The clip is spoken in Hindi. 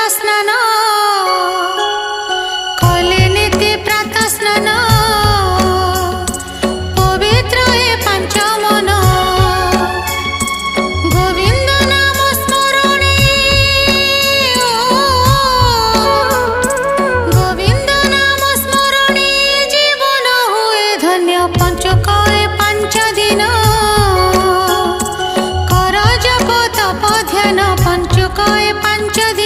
स्नान कले नीति प्रातः स्नान पवित्र हे पंच मन गोविंद नाम स्मरणे गोविंद नाम स्मरणे जीवन हुए धन्य पंचक पांच दिन कर जप तप ध्यान पंचक पांच दिन।